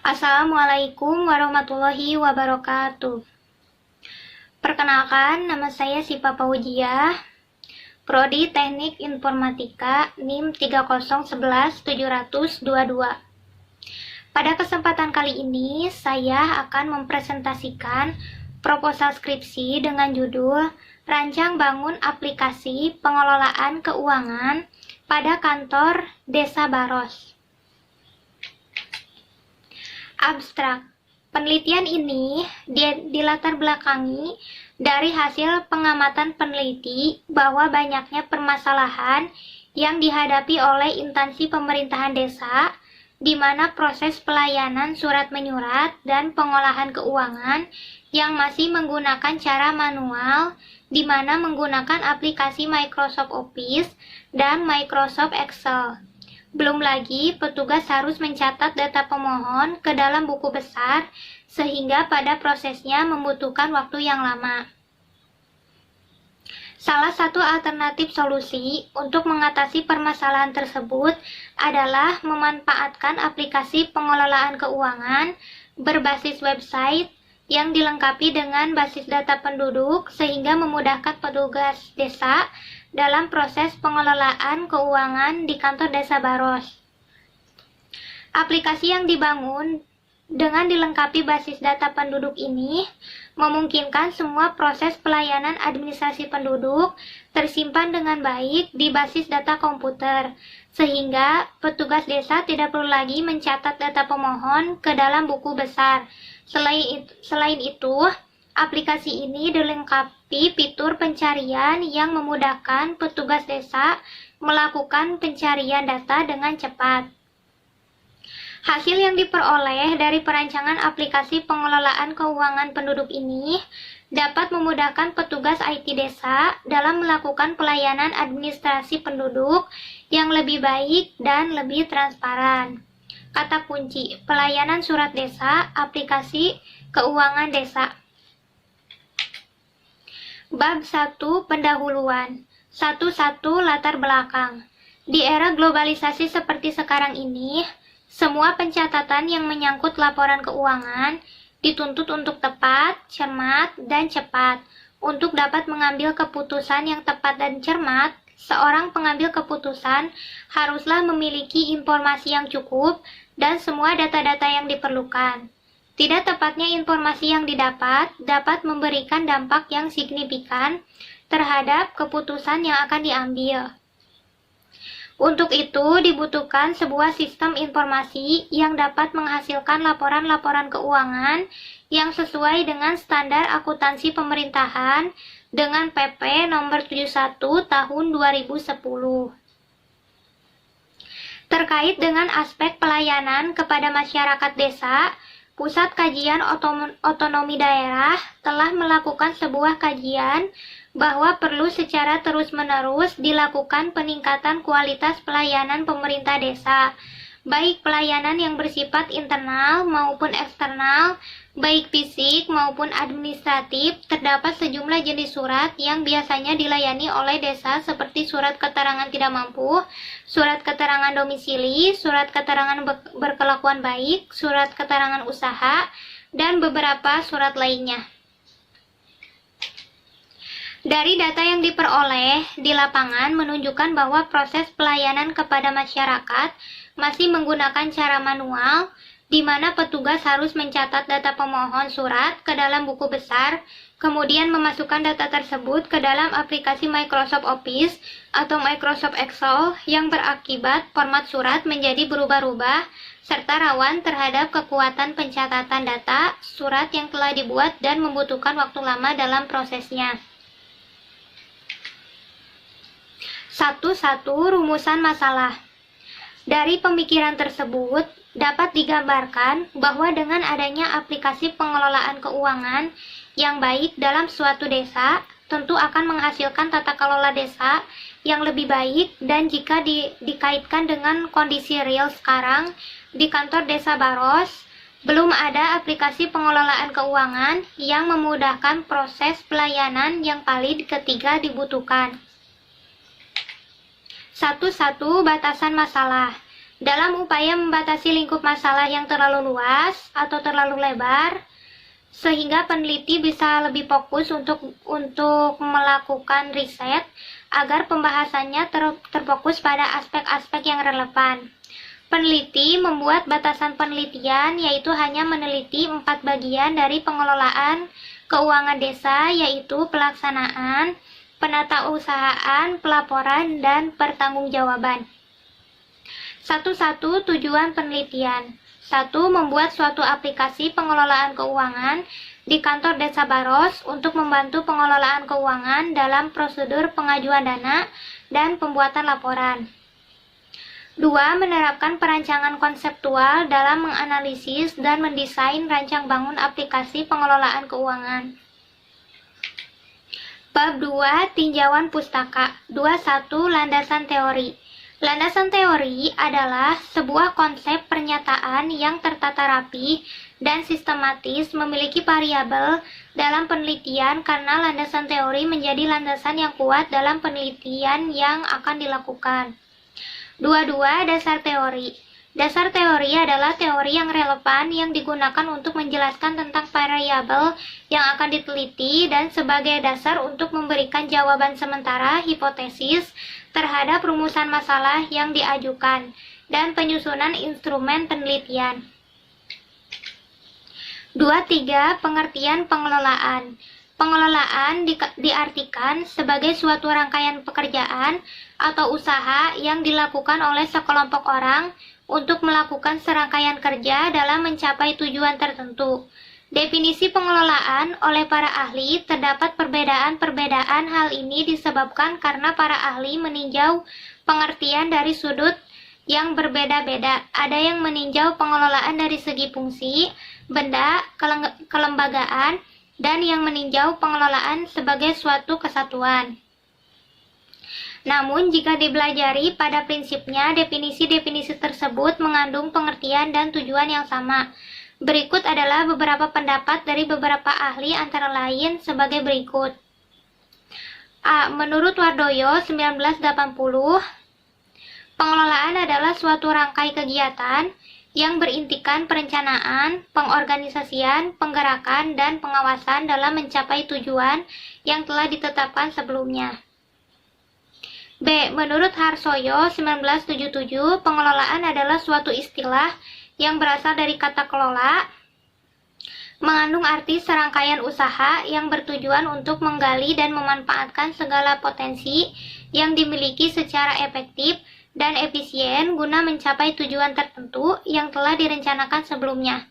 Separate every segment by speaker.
Speaker 1: Assalamualaikum warahmatullahi wabarakatuh. Perkenalkan, nama saya Sipa Paujiah, Prodi Teknik Informatika NIM 3011722. Pada kesempatan kali ini, saya akan mempresentasikan proposal skripsi dengan judul Rancang Bangun Aplikasi Pengelolaan Keuangan pada Kantor Desa Baros. Abstrak. Penelitian ini dilatar belakangi dari hasil pengamatan peneliti bahwa banyaknya permasalahan yang dihadapi oleh instansi pemerintahan desa, di mana proses pelayanan surat menyurat dan pengolahan keuangan yang masih menggunakan cara manual, di mana menggunakan aplikasi Microsoft Office dan Microsoft Excel. Belum lagi, petugas harus mencatat data pemohon ke dalam buku besar, sehingga pada prosesnya membutuhkan waktu yang lama. Salah satu alternatif solusi untuk mengatasi permasalahan tersebut adalah memanfaatkan aplikasi pengelolaan keuangan berbasis website yang dilengkapi dengan basis data penduduk, sehingga memudahkan petugas desa dalam proses pengelolaan keuangan di kantor desa Baros. Aplikasi yang dibangun dengan dilengkapi basis data penduduk ini memungkinkan semua proses pelayanan administrasi penduduk tersimpan dengan baik di basis data komputer, sehingga petugas desa tidak perlu lagi mencatat data pemohon ke dalam buku besar. Selain itu, aplikasi ini dilengkapi fitur pencarian yang memudahkan petugas desa melakukan pencarian data dengan cepat. Hasil yang diperoleh dari perancangan aplikasi pengelolaan keuangan penduduk ini dapat memudahkan petugas IT desa dalam melakukan pelayanan administrasi penduduk yang lebih baik dan lebih transparan. Kata kunci, pelayanan surat desa, aplikasi keuangan desa. Bab 1 Pendahuluan 1.1 Latar belakang. Di era globalisasi seperti sekarang ini, semua pencatatan yang menyangkut laporan keuangan dituntut untuk tepat, cermat, dan cepat. Untuk dapat mengambil keputusan yang tepat dan cermat, seorang pengambil keputusan haruslah memiliki informasi yang cukup dan semua data-data yang diperlukan. Tidak tepatnya informasi yang didapat dapat memberikan dampak yang signifikan terhadap keputusan yang akan diambil. Untuk itu, dibutuhkan sebuah sistem informasi yang dapat menghasilkan laporan-laporan keuangan yang sesuai dengan standar akuntansi pemerintahan dengan PP nomor 71 tahun 2010. Terkait dengan aspek pelayanan kepada masyarakat desa, Pusat Kajian Otonomi Daerah telah melakukan sebuah kajian bahwa perlu secara terus-menerus dilakukan peningkatan kualitas pelayanan pemerintah desa, baik pelayanan yang bersifat internal maupun eksternal, baik fisik maupun administratif. Terdapat sejumlah jenis surat yang biasanya dilayani oleh desa seperti surat keterangan tidak mampu, surat keterangan domisili, surat keterangan berkelakuan baik, surat keterangan usaha, dan beberapa surat lainnya. Dari data yang diperoleh di lapangan menunjukkan bahwa proses pelayanan kepada masyarakat masih menggunakan cara manual, di mana petugas harus mencatat data pemohon surat ke dalam buku besar, kemudian memasukkan data tersebut ke dalam aplikasi Microsoft Office atau Microsoft Excel, yang berakibat format surat menjadi berubah-ubah serta rawan terhadap kekuatan pencatatan data surat yang telah dibuat dan membutuhkan waktu lama dalam prosesnya. 1.1 Rumusan masalah. Dari pemikiran tersebut, dapat digambarkan bahwa dengan adanya aplikasi pengelolaan keuangan yang baik dalam suatu desa, tentu akan menghasilkan tata kelola desa yang lebih baik, dan jika dikaitkan dengan kondisi real sekarang di kantor desa Baros, belum ada aplikasi pengelolaan keuangan yang memudahkan proses pelayanan yang paling ketiga dibutuhkan. 1.1 Batasan masalah. Dalam upaya membatasi lingkup masalah yang terlalu luas atau terlalu lebar, sehingga peneliti bisa lebih fokus untuk melakukan riset agar pembahasannya terfokus pada aspek-aspek yang relevan. Peneliti membuat batasan penelitian, yaitu hanya meneliti 4 bagian dari pengelolaan keuangan desa, yaitu pelaksanaan, penatausahaan, pelaporan, dan pertanggungjawaban. 1. Tujuan penelitian. 1. Membuat suatu aplikasi pengelolaan keuangan di kantor Desa Baros untuk membantu pengelolaan keuangan dalam prosedur pengajuan dana dan pembuatan laporan. 2. Menerapkan perancangan konseptual dalam menganalisis dan mendesain rancang bangun aplikasi pengelolaan keuangan. Bab 2. Tinjauan pustaka. 2.1. Landasan teori. Landasan teori adalah sebuah konsep pernyataan yang tertata rapi dan sistematis, memiliki variabel dalam penelitian karena landasan teori menjadi landasan yang kuat dalam penelitian yang akan dilakukan. 2. Dasar teori. Dasar teori adalah teori yang relevan yang digunakan untuk menjelaskan tentang variabel yang akan diteliti dan sebagai dasar untuk memberikan jawaban sementara hipotesis terhadap rumusan masalah yang diajukan dan penyusunan instrumen penelitian. 2.3. Pengertian pengelolaan. Pengelolaan diartikan sebagai suatu rangkaian pekerjaan atau usaha yang dilakukan oleh sekelompok orang untuk melakukan serangkaian kerja dalam mencapai tujuan tertentu. Definisi pengelolaan oleh para ahli terdapat perbedaan-perbedaan. Hal ini disebabkan karena para ahli meninjau pengertian dari sudut yang berbeda-beda. Ada yang meninjau pengelolaan dari segi fungsi, benda, kelembagaan, dan yang meninjau pengelolaan sebagai suatu kesatuan. Namun, jika dipelajari pada prinsipnya, definisi-definisi tersebut mengandung pengertian dan tujuan yang sama. Berikut adalah beberapa pendapat dari beberapa ahli, antara lain sebagai berikut. A. Menurut Wardoyo 1980, pengelolaan adalah suatu rangkai kegiatan yang berintikan perencanaan, pengorganisasian, penggerakan, dan pengawasan dalam mencapai tujuan yang telah ditetapkan sebelumnya. B. Menurut Harsoyo 1977, pengelolaan adalah suatu istilah yang berasal dari kata kelola, mengandung arti serangkaian usaha yang bertujuan untuk menggali dan memanfaatkan segala potensi yang dimiliki secara efektif dan efisien guna mencapai tujuan tertentu yang telah direncanakan sebelumnya.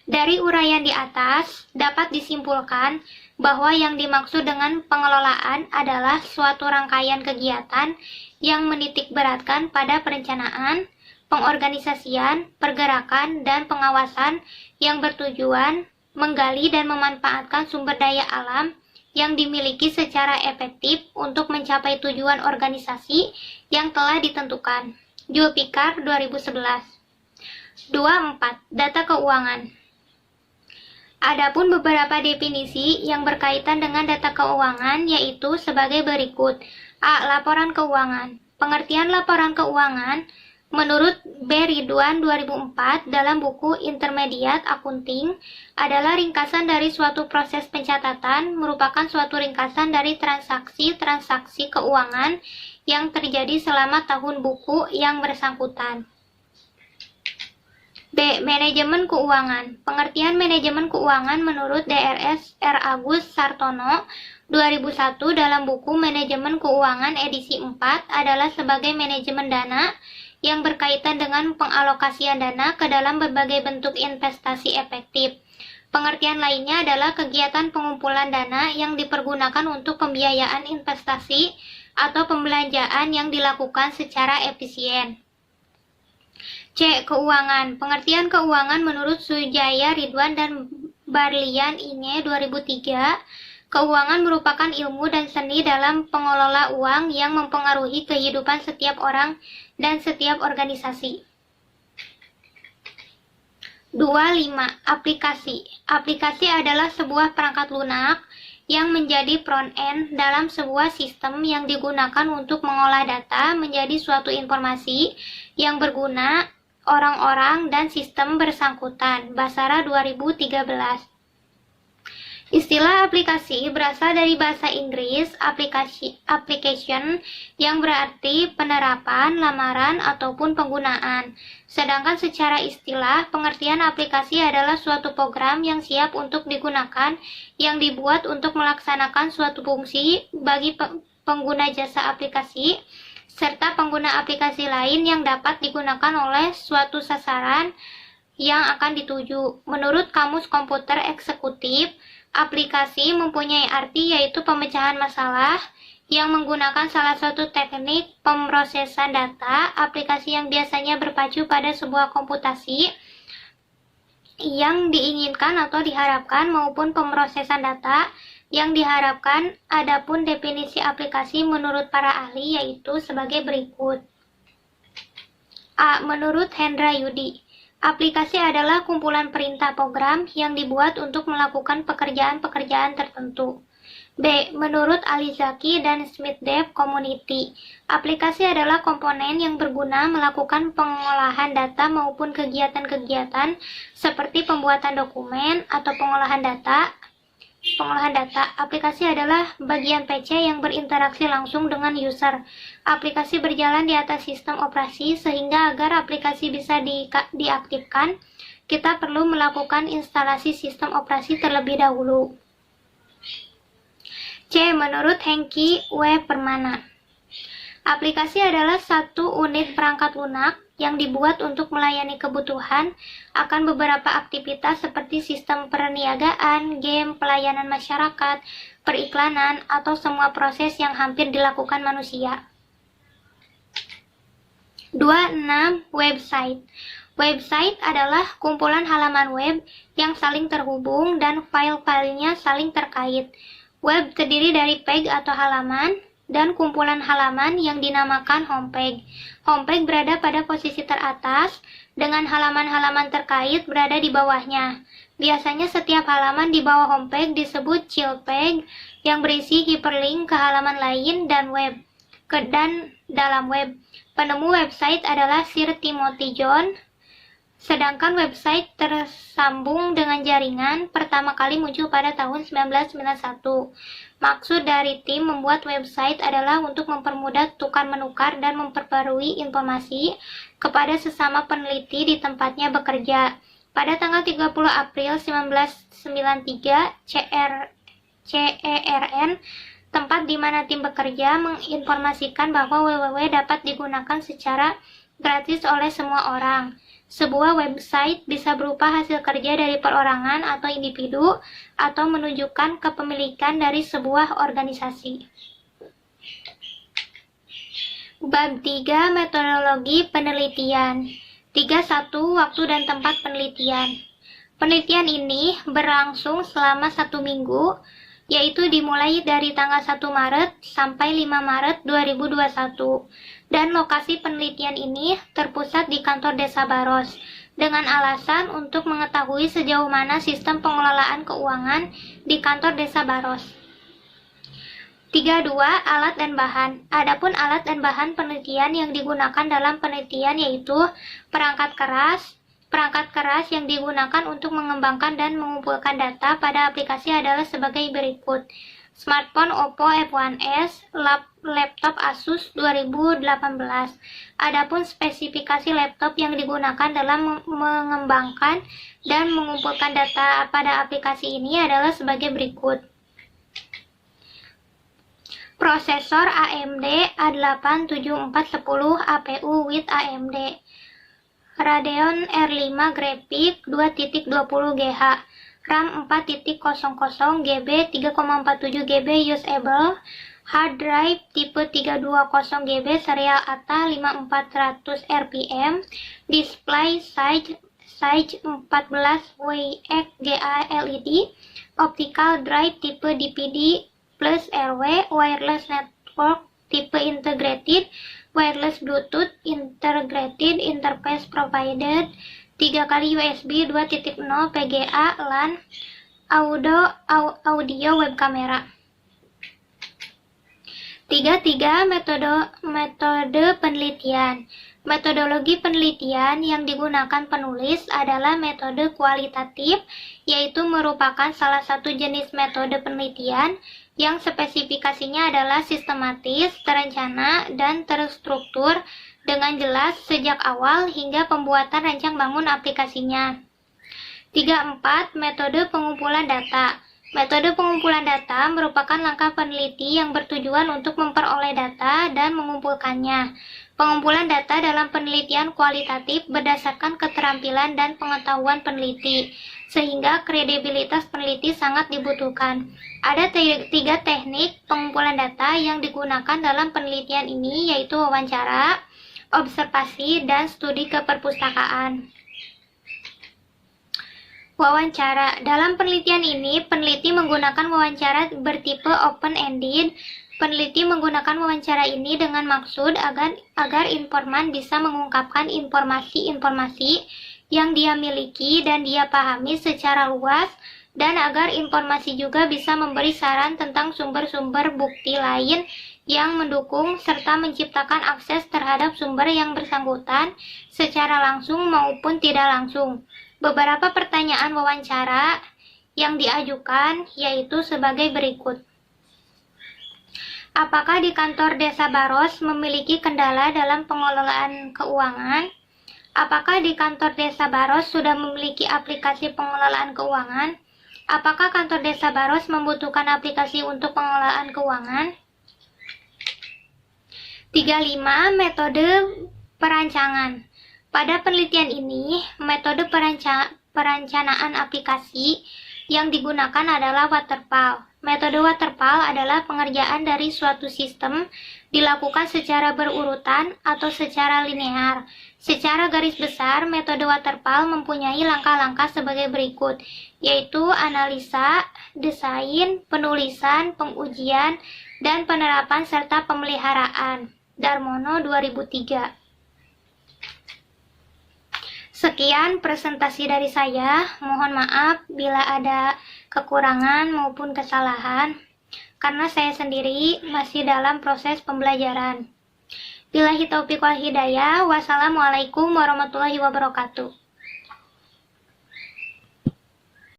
Speaker 1: Dari uraian di atas, dapat disimpulkan bahwa yang dimaksud dengan pengelolaan adalah suatu rangkaian kegiatan yang menitikberatkan pada perencanaan, pengorganisasian, pergerakan, dan pengawasan yang bertujuan menggali dan memanfaatkan sumber daya alam yang dimiliki secara efektif untuk mencapai tujuan organisasi yang telah ditentukan. Julfikar 2011. 2.4. Data keuangan. Adapun beberapa definisi yang berkaitan dengan data keuangan, yaitu sebagai berikut. A. Laporan keuangan. Pengertian laporan keuangan menurut B. Ridwan 2004 dalam buku Intermediate Accounting adalah ringkasan dari suatu proses pencatatan, merupakan suatu ringkasan dari transaksi-transaksi keuangan yang terjadi selama tahun buku yang bersangkutan. B. Manajemen keuangan. Pengertian manajemen keuangan menurut Drs. R. Agus Sartono 2001 dalam buku Manajemen Keuangan edisi 4 adalah sebagai manajemen dana yang berkaitan dengan pengalokasian dana ke dalam berbagai bentuk investasi efektif. Pengertian lainnya adalah kegiatan pengumpulan dana yang dipergunakan untuk pembiayaan investasi atau pembelanjaan yang dilakukan secara efisien. C. Keuangan. Pengertian keuangan menurut Sujaya Ridwan dan Barlian Inge 2003, keuangan merupakan ilmu dan seni dalam pengelola uang yang mempengaruhi kehidupan setiap orang dan setiap organisasi. 2.5. Aplikasi. Aplikasi adalah sebuah perangkat lunak yang menjadi front-end dalam sebuah sistem yang digunakan untuk mengolah data menjadi suatu informasi yang berguna orang-orang dan sistem bersangkutan. Basara 2013. Istilah aplikasi berasal dari bahasa Inggris application yang berarti penerapan, lamaran, ataupun penggunaan. Sedangkan secara istilah, pengertian aplikasi adalah suatu program yang siap untuk digunakan, yang dibuat untuk melaksanakan suatu fungsi bagi pengguna jasa aplikasi, serta pengguna aplikasi lain yang dapat digunakan oleh suatu sasaran yang akan dituju. Menurut Kamus Komputer Eksekutif, aplikasi mempunyai arti yaitu pemecahan masalah yang menggunakan salah satu teknik pemrosesan data. Aplikasi yang biasanya berpacu pada sebuah komputasi yang diinginkan atau diharapkan maupun pemrosesan data yang diharapkan. Adapun definisi aplikasi menurut para ahli yaitu sebagai berikut. A. Menurut Hendra Yudi, aplikasi adalah kumpulan perintah program yang dibuat untuk melakukan pekerjaan-pekerjaan tertentu. B. Menurut Alizaki dan SmithDev Community, aplikasi adalah komponen yang berguna melakukan pengolahan data maupun kegiatan-kegiatan seperti pembuatan dokumen atau pengolahan data. Aplikasi adalah bagian PC yang berinteraksi langsung dengan user. Aplikasi berjalan di atas sistem operasi, sehingga agar aplikasi bisa diaktifkan, kita perlu melakukan instalasi sistem operasi terlebih dahulu. C. Menurut Hengki W. Permana, aplikasi adalah satu unit perangkat lunak yang dibuat untuk melayani kebutuhan akan beberapa aktivitas seperti sistem perniagaan, game, pelayanan masyarakat, periklanan, atau semua proses yang hampir dilakukan manusia. 26. Website. Website adalah kumpulan halaman web yang saling terhubung dan file-filenya saling terkait. Web terdiri dari page atau halaman dan kumpulan halaman yang dinamakan homepage. Homepage berada pada posisi teratas, dengan halaman-halaman terkait berada di bawahnya. Biasanya setiap halaman di bawah homepage disebut child page yang berisi hyperlink ke halaman lain dan dalam web. Penemu website adalah Sir Timothy John. Sedangkan website tersambung dengan jaringan pertama kali muncul pada tahun 1991. Maksud dari tim membuat website adalah untuk mempermudah tukar-menukar dan memperbarui informasi kepada sesama peneliti di tempatnya bekerja. Pada tanggal 30 April 1993, CERN, tempat di mana tim bekerja, menginformasikan bahwa www dapat digunakan secara gratis oleh semua orang. Sebuah website bisa berupa hasil kerja dari perorangan atau individu, atau menunjukkan kepemilikan dari sebuah organisasi. Bab 3. Metodologi penelitian. 3.1. Waktu dan tempat penelitian. Penelitian ini berlangsung selama 1 minggu, yaitu dimulai dari tanggal 1 Maret sampai 5 Maret 2021. Dan lokasi penelitian ini terpusat di kantor Desa Baros, dengan alasan untuk mengetahui sejauh mana sistem pengelolaan keuangan di kantor Desa Baros. 3.2. Alat dan bahan. Adapun alat dan bahan penelitian yang digunakan dalam penelitian yaitu perangkat keras yang digunakan untuk mengembangkan dan mengumpulkan data pada aplikasi adalah sebagai berikut. Smartphone Oppo F1s, laptop Asus 2018. Adapun spesifikasi laptop yang digunakan dalam mengembangkan dan mengumpulkan data pada aplikasi ini adalah sebagai berikut. Prosesor AMD A8 7410 APU with AMD. Radeon R5 Graphic 2.20 GH. RAM 4.00 GB 3,47 GB usable. Hard drive tipe 320 GB serial ATA 5400 RPM. Display size 14 WXGA LED. Optical drive tipe DPD plus RW. Wireless network tipe integrated. Wireless Bluetooth integrated interface provided. 3 kali USB 2.0 PGA LAN. audio web kamera. 3. Metode penelitian. Metodologi penelitian yang digunakan penulis adalah metode kualitatif, yaitu merupakan salah satu jenis metode penelitian yang spesifikasinya adalah sistematis, terencana, dan terstruktur dengan jelas sejak awal hingga pembuatan rancang bangun aplikasinya. 4. Metode pengumpulan data. Metode pengumpulan data merupakan langkah peneliti yang bertujuan untuk memperoleh data dan mengumpulkannya. Pengumpulan data dalam penelitian kualitatif berdasarkan keterampilan dan pengetahuan peneliti, sehingga kredibilitas peneliti sangat dibutuhkan. Ada 3 teknik pengumpulan data yang digunakan dalam penelitian ini, yaitu wawancara, observasi, dan studi keperpustakaan. Wawancara. Dalam penelitian ini, peneliti menggunakan wawancara bertipe open-ended. Peneliti menggunakan wawancara ini dengan maksud agar informan bisa mengungkapkan informasi-informasi yang dia miliki dan dia pahami secara luas, dan agar informasi juga bisa memberi saran tentang sumber-sumber bukti lain yang mendukung serta menciptakan akses terhadap sumber yang bersangkutan secara langsung maupun tidak langsung. Beberapa pertanyaan wawancara yang diajukan yaitu sebagai berikut. Apakah di kantor Desa Baros memiliki kendala dalam pengelolaan keuangan? Apakah di kantor Desa Baros sudah memiliki aplikasi pengelolaan keuangan? Apakah kantor Desa Baros membutuhkan aplikasi untuk pengelolaan keuangan? 5. Metode perancangan. Pada penelitian ini, metode perencanaan aplikasi yang digunakan adalah waterfall. Metode waterfall adalah pengerjaan dari suatu sistem dilakukan secara berurutan atau secara linear. Secara garis besar, metode waterfall mempunyai langkah-langkah sebagai berikut, yaitu analisa, desain, penulisan, pengujian, dan penerapan serta pemeliharaan. Darmono 2003. Sekian presentasi dari saya. Mohon maaf bila ada kekurangan maupun kesalahan, karena saya sendiri masih dalam proses pembelajaran. Billahi taufiq wal hidayah. Wassalamualaikum warahmatullahi wabarakatuh.